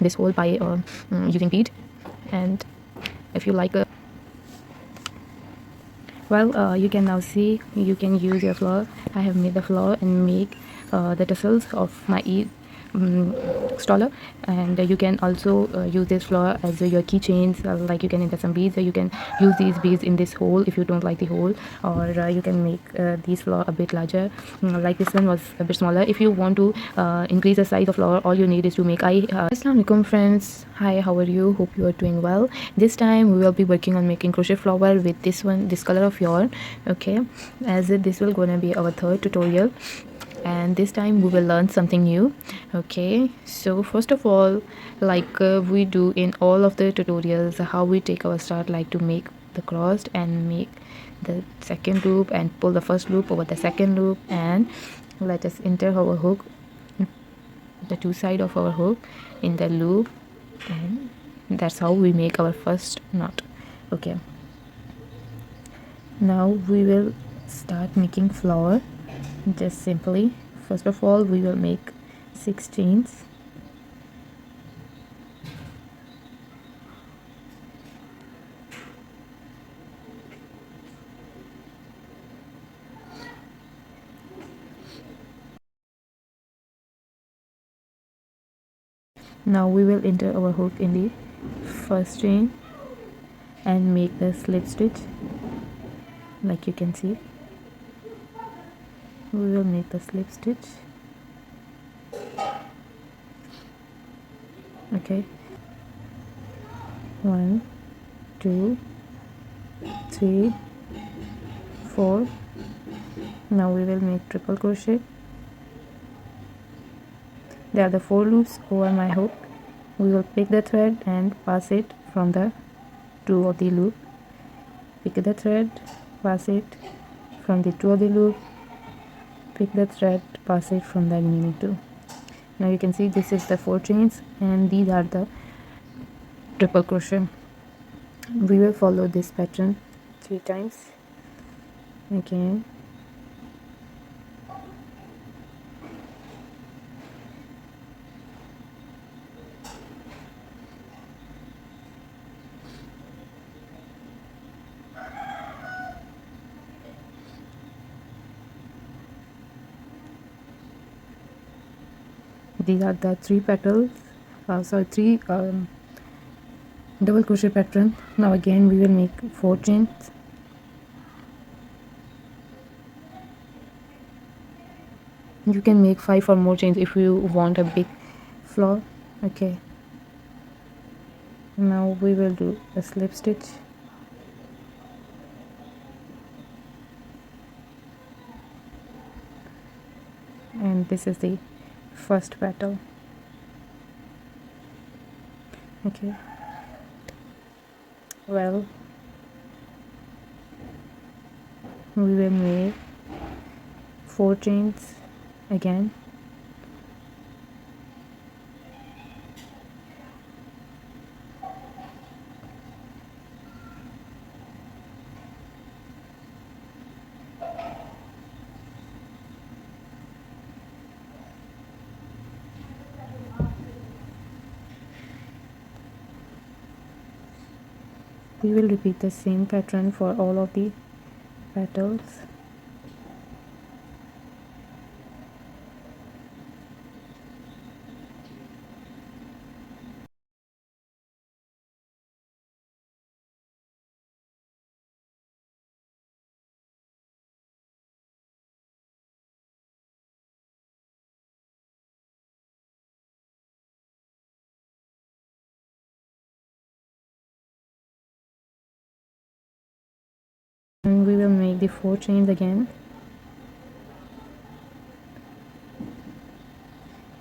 this hole by using bead. And if you like you can now see you can use your flower. I have made the flower and make the tassels of my stroller, and you can also use this flower as your keychains, like you can insert some beads, or you can use these beads in this hole if you don't like the hole, or you can make these flower a bit larger, like this one was a bit smaller. If you want to increase the size of flower, all you need is to make Assalamu alaikum friends, hi, how are you? Hope you are doing well. This time we will be working on making crochet flower with this color of yarn. Okay, as this will gonna be our third tutorial, and this time we will learn something new. Okay, so first of all, like we do in all of the tutorials, how we take our start, like to make the crossed and make the second loop and pull the first loop over the second loop, and let us enter our hook, the two side of our hook in the loop, and that's how we make our first knot. Okay, now we will start making flower. Just simply, first of all, we will make 6 chains. Now we will enter our hook in the first chain and make the slip stitch. Like you can see, we will make the slip stitch. Okay, 1 2 3 4. Now we will make triple crochet. There are the 4 loops over my hook. We will pick the thread and pass it from the 2 of the loop. Pick the thread, pass it from the 2 of the loop, pick the thread, pass it from the remaining 2. Now you can see this is the 4 chains, and these are the triple crochet. We will follow this pattern 3 times. Again, these are the 3 petals, sorry, 3 double crochet pattern. Now again we will make 4 chains. You can make 5 or more chains if you want a big flower. Okay, now we will do a slip stitch. And this is the first petal. Okay, well, we will make 4 chains again. We will repeat the same pattern for all of the petals. And we will make the 4 chains again,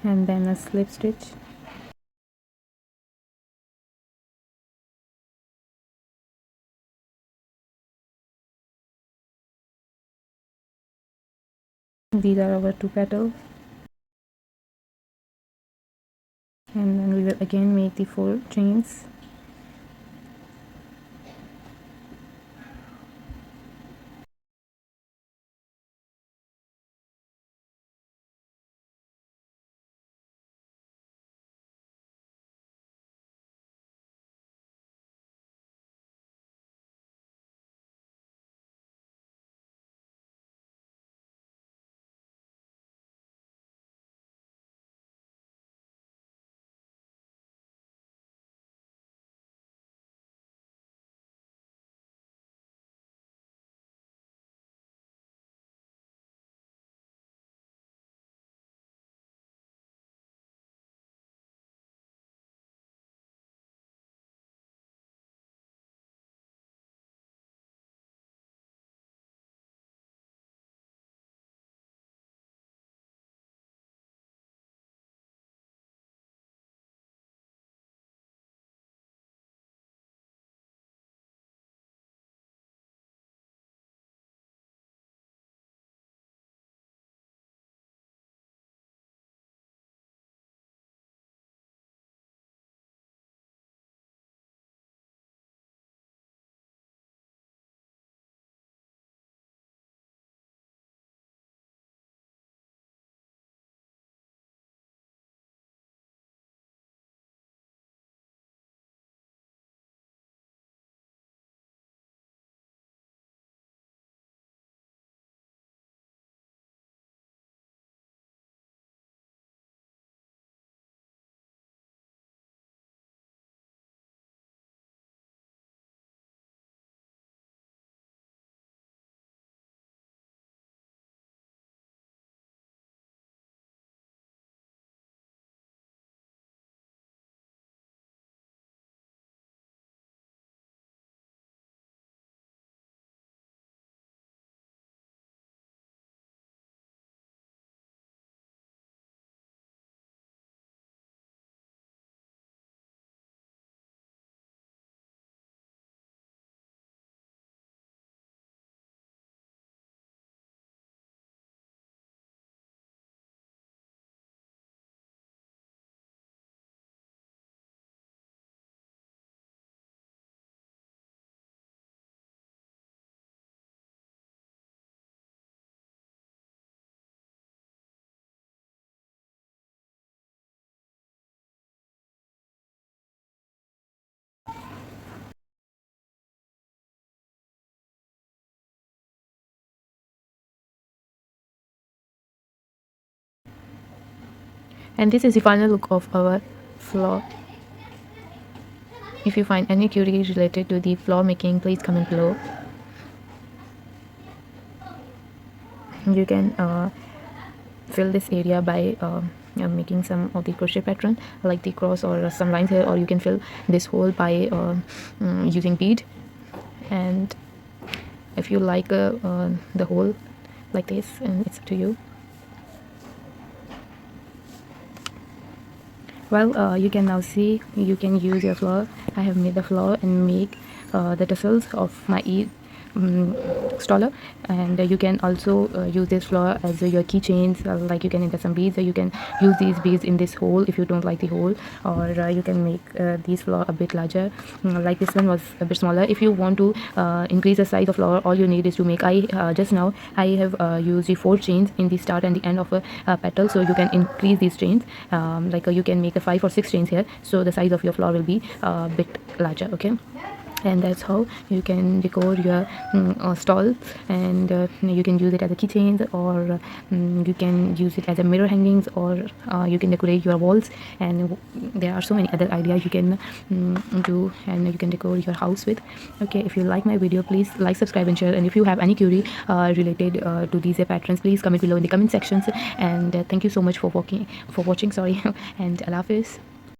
and then a slip stitch. These are our 2 petals, and then we will again make the 4 chains. And this is the final look of our floor. If you find any query related to the floor making, please comment below. You can fill this area by making some of the crochet pattern like the cross or some lines here, or you can fill this hole by using bead. And if you like the hole like this, and it's up to you. Well, you can now see you can use your flower. I have made the flower and make the tassels of my stoller, and you can also use this flower as your keychains, like you can insert some beads, or you can use these beads in this hole if you don't like the hole, or you can make these flower a bit larger, like this one was a bit smaller. If you want to increase the size of flower, all you need is to make just now I have used the 4 chains in the start and the end of a petal, so you can increase these chains, like you can make a 5 or 6 chains here, so the size of your flower will be a bit larger. Okay, and that's how you can decor your stall, and you can use it as a keychains, or you can use it as a mirror hangings, or you can decorate your walls, and there are so many other ideas you can do, and you can decor your house with. Okay, if you like my video, please like, subscribe and share, and if you have any query related to these patterns, please comment below in the comment sections. And thank you so much for watching, sorry. And Allah Hafiz.